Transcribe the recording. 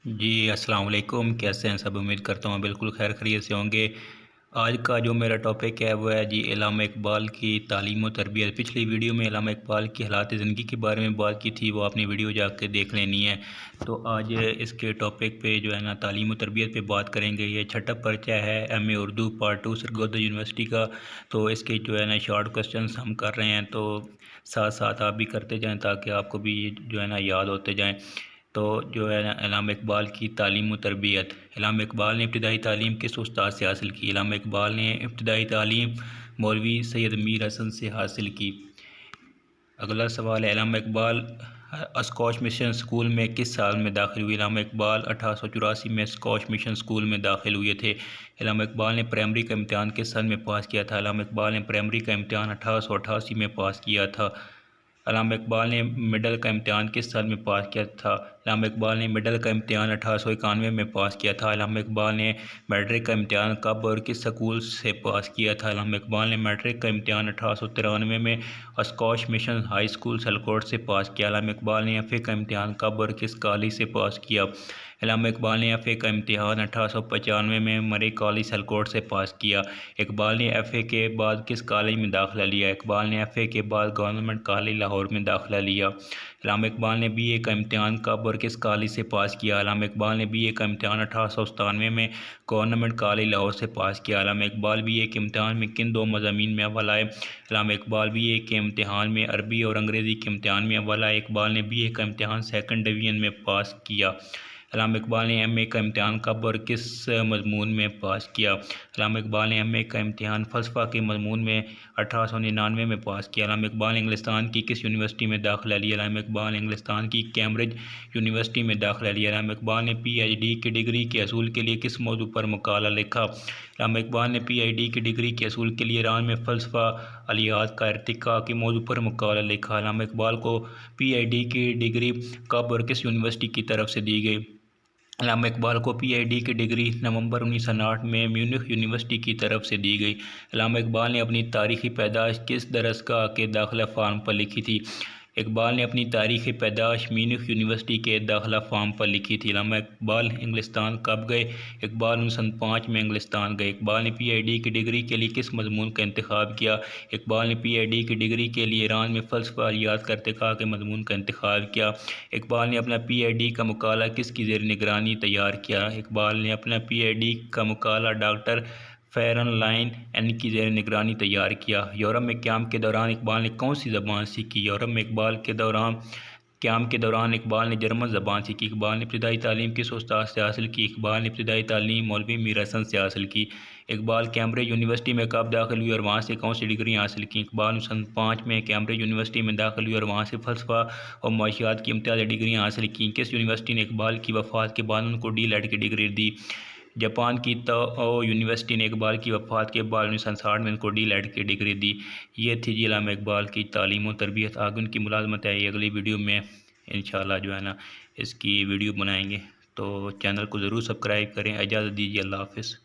جی السلام علیکم، کیسے ہیں سب؟ امید کرتا ہوں بالکل خیر خیریت سے ہوں گے۔ آج کا جو میرا ٹاپک ہے وہ ہے جی علامہ اقبال کی تعلیم و تربیت۔ پچھلی ویڈیو میں علامہ اقبال کی حالات زندگی کے بارے میں بات کی تھی، وہ اپنی ویڈیو جا کے دیکھ لینی ہے۔ تو آج اس کے ٹاپک پہ جو ہے نا تعلیم و تربیت پہ بات کریں گے۔ یہ چھٹا پرچہ ہے ایم اے اردو پارٹ 2 سرگودا یونیورسٹی کا۔ تو اس کے جو ہے نا شارٹ کوسچنس ہم کر رہے ہیں، تو ساتھ ساتھ آپ بھی کرتے جائیں تاکہ آپ کو بھی جو ہے نا یاد ہوتے جائیں۔ تو جو ہے علامہ اقبال کی تعلیم و تربیت۔ علامہ اقبال نے ابتدائی تعلیم کس استاد سے حاصل کی؟ علامہ اقبال نے ابتدائی تعلیم مولوی سید میر حسن سے حاصل کی۔ اگلا سوال ہے علامہ اقبال اسکوچ مشن اسکول میں کس سال میں داخل ہوئے؟ علامہ اقبال 1884 میں اسکوچ مشن اسکول میں داخل ہوئے تھے۔ علامہ اقبال نے پرائمری کا امتحان کس سال میں پاس کیا تھا؟ علامہ اقبال نے پرائمری کا امتحان 1888 میں پاس کیا تھا۔ علامہ اقبال نے مڈل کا امتحان کس سال میں پاس کیا تھا؟ علامہ اقبال نے مڈل کا امتحان 1891 میں پاس کیا تھا۔ علامہ اقبال نے میٹرک کا امتحان کب اور کس سکول سے پاس کیا تھا؟ علامہ اقبال نے میٹرک کا امتحان 1893 میں اسکوچ مشن ہائی اسکول سلکوٹ سے پاس کیا۔ علامہ اقبال نے ایف اے کا امتحان کب اور کس کالج سے پاس کیا؟ علامہ اقبال نے ایف اے کا امتحان 1895 میں مرے کالج سلکوٹ سے پاس کیا۔ اقبال نے ایف اے کے بعد کس کالج میں داخلہ لیا؟ اقبال نے ایف اے کے بعد گورنمنٹ کالج لاہور میں داخلہ لیا۔ علامہ اقبال نے بی اے کا امتحان کب اور کس کالج سے پاس کیا؟ علامہ اقبال نے بی اے کا امتحان 1897 میں گورنمنٹ کالج لاہور سے پاس کیا۔ علامہ اقبال بی اے کے امتحان میں کن دو مضامین میں اول آئے؟ علامہ اقبال بی اے کے امتحان میں عربی اور انگریزی کے امتحان میں اول آئے۔ اقبال نے بی اے کا امتحان سیکنڈ ڈویژن میں پاس کیا۔ علامہ اقبال نے ایم اے کا امتحان کب اور کس مضمون میں پاس کیا؟ علامہ اقبال نے ایم اے کا امتحان فلسفہ کے مضمون میں 1899 میں پاس کیا۔ علامہ اقبال نے انگلستان کی کس یونیورسٹی میں داخلہ لیا؟ علامہ اقبال نے انگلستان کی کیمبرج یونیورسٹی میں داخلہ لیا۔ علامہ اقبال نے پی ایچ ڈی کی ڈگری کے حصول کے لیے کس موضوع پر مقالہ لکھا؟ علامہ اقبال نے پی ایچ ڈی کی ڈگری کے حصول کے لیے ایران میں فلسفہ الہیات کا ارتقاء کے موضوع پر مقالہ لکھا۔ علامہ اقبال کو پی ایچ ڈی کی ڈگری کب اور کس یونیورسٹی کی طرف سے دی گئی؟ علامہ اقبال کو پی ایچ ڈی کی ڈگری نومبر 1959 میں میونخ یونیورسٹی کی طرف سے دی گئی۔ علامہ اقبال نے اپنی تاریخی پیدائش کس درسگاہ کے داخلہ فارم پر لکھی تھی؟ اقبال نے اپنی تاریخی پیدائش میونخ یونیورسٹی کے داخلہ فارم پر لکھی تھی۔ علامہ اقبال انگلستان کب گئے؟ اقبال 1905 میں انگلستان گئے۔ اقبال نے پی ایچ ڈی کی ڈگری کے لیے کس مضمون کا انتخاب کیا؟ اقبال نے پی ایچ ڈی کی ڈگری کے لیے ایران میں فلسفہ الہیات کا ارتقاء کے مضمون کا انتخاب کیا۔ اقبال نے اپنا پی ایچ ڈی کا مقالہ کس کی زیر نگرانی تیار کیا؟ اقبال نے اپنا پی ایچ ڈی کا مقالہ ڈاکٹر فیرن لائن این کی زیر نگرانی تیار کیا۔ یورپ میں قیام کے دوران اقبال نے کون سی زبان سیکھی؟ یورپ میں قیام کے دوران اقبال نے جرمن زبان سیکھی۔ اقبال نے ابتدائی تعلیم کس استاد سے حاصل کی؟ اقبال نے ابتدائی تعلیم مولوی میر حسن سے حاصل کی۔ اقبال کیمبرج یونیورسٹی میں کب داخل ہوئے اور وہاں سے کون سی ڈگریاں حاصل کیں؟ اقبال 1905 میں کیمبرج یونیورسٹی میں داخل ہوئے اور وہاں سے فلسفہ اور معاشیات کی امتیازی ڈگریاں حاصل کیں۔ کس یونیورسٹی نے اقبال کی وفات کے بعد ان کو ڈی لیٹ کی ڈگری دی؟ جاپان کی توہو یونیورسٹی نے اقبال کی وفات کے بعد 1960 میں ان کو ڈی لیٹ کی ڈگری دی۔ یہ تھی جی علامہ اقبال کی تعلیم و تربیت۔ آگے ان کی ملازمت ہے، یہ اگلی ویڈیو میں انشاءاللہ جو ہے نا اس کی ویڈیو بنائیں گے، تو چینل کو ضرور سبسکرائب کریں۔ اجازت دیجیے، اللہ حافظ۔